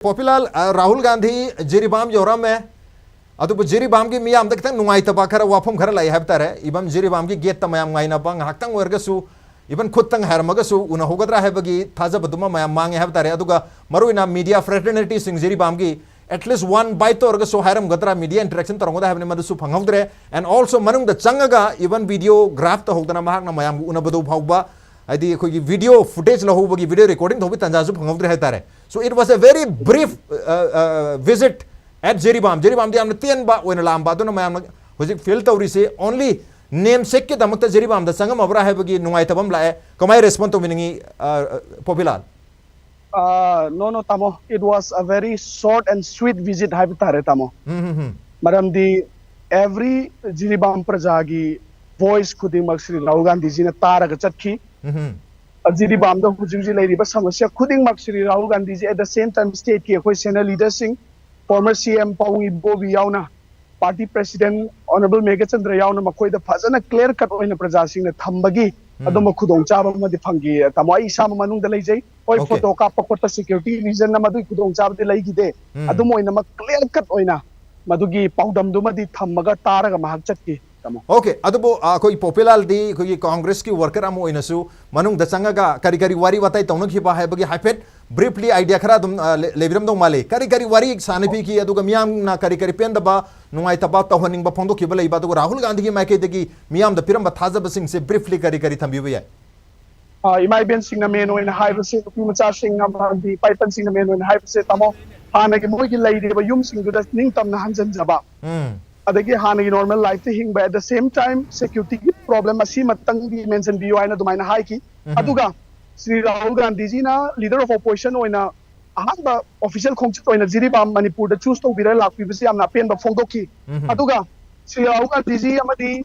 Popilal Rahul Gandhi Jiribam Yoram Adu Jiribam gi Miam the Tang Nuai Tabakara Wapum Karala Habtare, Ibam Jiribam gi get the Mayam Gaina Bang, Haktang Wergasu, even Kutang Harmagasu, Unahogadra Habagi, Taza Baduma Mayam Mang Habtare, Aduga, Maruina media fraternity sing Jiribamgi, at least one bite or so Haram Gatra media interaction Taronga have Madasu Pangavre, and also Manung the Changaga, even video graph the Hogana Mahana Mayam Unabadu Hauba. The video footage video recording so it was a very brief visit at Jiribam. Jiribam the Amnatian ba when Lamba don't know was it felt to say only name sake the Makta Jiribam, the Sangam of Rahabagi Nuaitabam Lae. Come I respond to meaning Popilal? No, Tamo. It was a very short and sweet visit Habitare Tamo. Madam the every Jiribam Prajagi voice could be Maxi Rahul Gandhi in a Taragachaki. Jiribam the Hujuji lady, but some couldn't Maxi Rahul Gandhi at the same time state senior leaders, former CM Pawi Bobi Yauna, party president, Honorable Megachandra Yauna Makoi, the Pazana clear cut in the Prajasing the Tambagi, Adomokudong Chaba the Pangi, Tamai Sam Manung the Lazy, or photo Kapakota security reason Namadu Kudong Chab the Lady day, Adomo in a clear cut oina, Madugi, Paudam Dumadi, Tamaga Taraga Mahachaki. Okay, adubo koi Popilal di koi Congress ki worker amo inasu manung dasanga ga kari wari watai tawno ki ba hai bagi hypet briefly idea khara dum lebiram dong male kari wari sanapi ki aduga miam na kari pen da ba nungai taba tawhaning ba phondo ki ba leiba aduga Rahul Gandhi ki maike degi miam da piram ba thaza ba sing se briefly kari thambi ba ya imai ben sing na meno in high se ku macha sing na di python sing na meno in high se tamo hana ki moi ki lei de ba yum sing du da ning tam na hanjan jaba adagi hana normal life thing but at the same time security problem asi matang di mention bio aina dumaina hai ki aduga Sri Rahul Gandhi ji na leader of opposition oina ahamba official khongchit oina Jiribam Manipur da choose to bira lakpi bisi amna pen ba phongdoki aduga Sri Rahul Gandhi ji amadi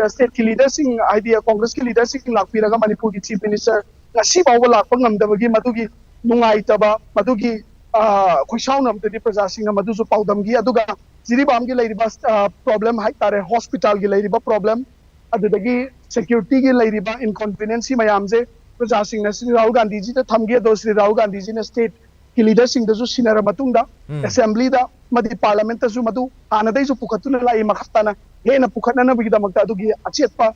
state ki leader sing idea Congress ki leader sing lakpi raga Manipur ki chief minister ngasi bawa lakpa ngamdabagi madugi nungai taba madugi khoisaunam te praja sing madusu paudamgi aduga Jiribam ki lairiba problem hai tare hospital ki lairiba problem adudagi security ki lairiba inconvenience mayam je praja sing na Sri Rahul Gandhi ji ta thamge do Sri Rahul Gandhi ji na state ki leader sing da ju sinara matungda assembly da madi parliament ta ju madu anadai ju pukhatuna lai makhatana hena pukhatna na bigi da makta adugi achetpa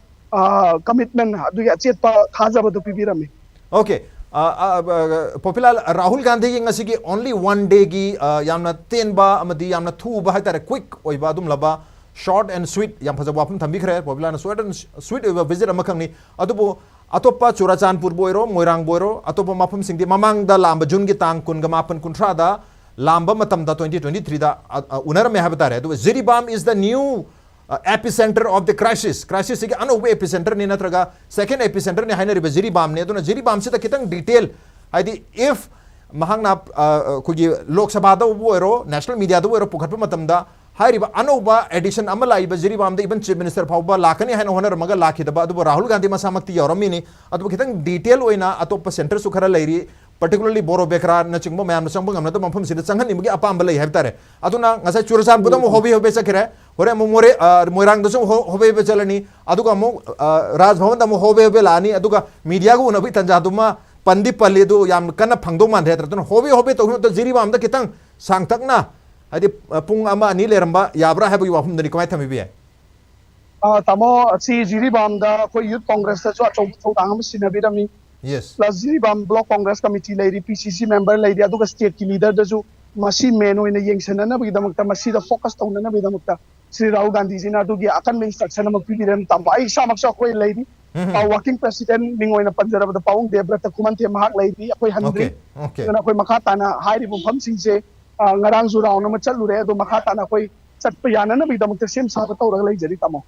commitment adugi achetpa thajaba du pibirami. Okay. Popilal Rahul Gandhi ki ngasi ki only one day ki yamna tenba amadi yamna thu ba haitare quick oiba dum laba short and sweet yam phaja wapum thambi khre Popilal na short and sweet oiba visit amakangni adubo atopa Churachandpur boiro Moirang boiro atopa mapum singdi mamang da lamba June ki tang kun gamapan kuntra da lamba matam da 2023 da unar me habitare adu Jiribam is the new epicenter of the crisis is anu epicenter ni natraga second epicenter ni haina riba Jiribam ne aduna Jiribam se ta kitang detail haidi if mahangna kugi lok sabha da boiro national media da boiro pukhatpa matam da hairiba anuba edition amala iba Jiribam da even chief minister phauba lakani haina honor maga lakhi da adu Rahul Gandhi masamakti yorami ni adu kitang detail oina atop center su khara lairi particularly Boro Bekra na chingbo mayam na changbong amna to mafam sida changhan ni magi apam balai habtare aduna ngasa Churachan budam hobi sakire hore mo more moirang do hobi be chalani aduga mo Raj Bhavan da mo hobi lani aduga media go unabi tanjaduma pandi palli do yam kana phangdo man the tratun hobi to Jiribam da kitang sangtak na adi pung ama ni leramba yabra habu wafum dani kamai thami bi tamo si Jiribam da ko youth congress ta so tangam sinabirami. Yes. Plus Jiribam Block Congress Committee lady PCC member lady aduga state ki leader da ju masi meno ina yengsana na bigi damakta masi da focus tauna na bigi damakta Sri Rahul Gandhi ji na adugi akan me instruction na magpipiren tamba ai sa maksa ko lady working president mingo ina panjara da paung debra ta kumante mahak lady akoi handri na akoi makata na hairi bum pham sing se ngarang zu raw na machalu re do makata na akoi chatpa yana na bigi damakta sem sa ta tawra lai jari tamo.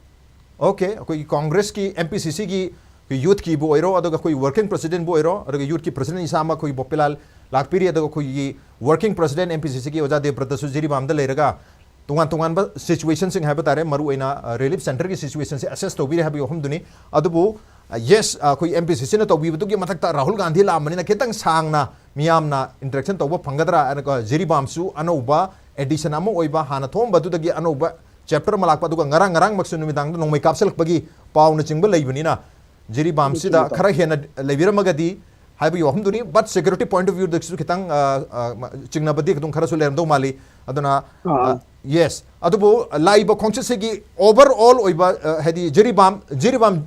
Okay akoi Congress ki MPCC ki youth ki bo oiro adoga koi working president bo oiro adoga youth ki president isama koi Popilal lakpiri adoga koi working president MPCC ki oja de pratasu Jiribam da leiraga tungan ba situation sing habatare maru ina relief center ki situation se assess to bire habi hom duni adubu yes koi MPCC na to bi bugi matakta Rahul Gandhi la mani na ketang sangna miyam na interaction to ba phangadra anaka Jiribam su anoba edition amo oiba hana thom badu dagi anoba chapter malakpa duga ngarang maksu numidang nong mai kapsel bagi paw na chingba leibani na Jiribam sida khara hena lebiramagadi हाइबगी वहम दुनी but security point of view दक्सु खितंग चिंगना बदी खतुंग खरसु लेरमदो माली अदना yes adubu laiba khongchesegi overall oiba hedi jiribam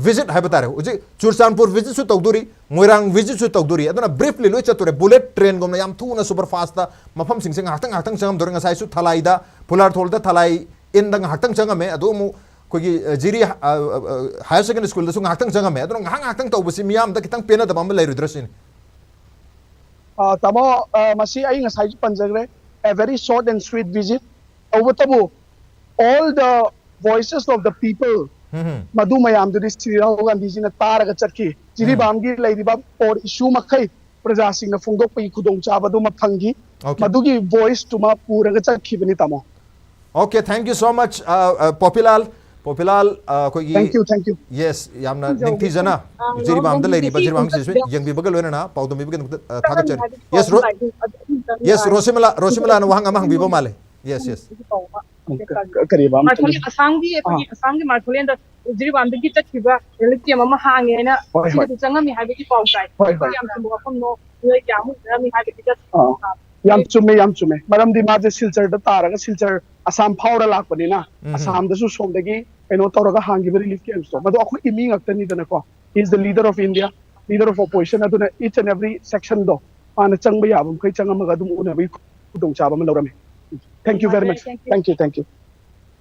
visit habatare uji churchanpur visit su tawduri moirang visit su tawduri aduna briefly loi chature bullet train gomna yam thuna super fast da mafam singsing hatang changam doranga sai su thalai da pular tholda thalai in dang hatang changame adu mu kogi jiri higher secondary school da su hatang changame aduna hatang tawbusi miyam da kitang pena da bam lairudrasin tamo masi ai ngasai panjagre a very short and sweet visit over tabu all the voices of the people madu mayam du Sri Rahul Gandhi ji na taraga chakki jiri bamgi lairiba or issue makai praja sing na phungdok pai khudong chaba du maphangi madu gi voice tuma puraga chakki bani tamo. Okay, thank you so much Popilal kogi thank you yes yamna ningthi jana jiri bam da lairiba jiri bam siswe yang bi bagal wena na paudum bi bagal thaga chari yes rosimala na wahang amang bi ba male yes kariba martholi asanggi martholen da jiri bam gi chakhiba lithium ama hange na sidu changami habi paw sai yam tumo khom no noi kyamu mi habi yam chume maram di ma je silchar da taraga silchar asam phawra lakpani na asam da su somdagi eno toraga hangi very relief camps to madu akhu imi ngaktani dana ko he is the leader of India, leader of opposition aduna each and every section do ana changba yabum kai changama ga dum una bi kudong chaba ma lawrame. Thank you very much. Thank you.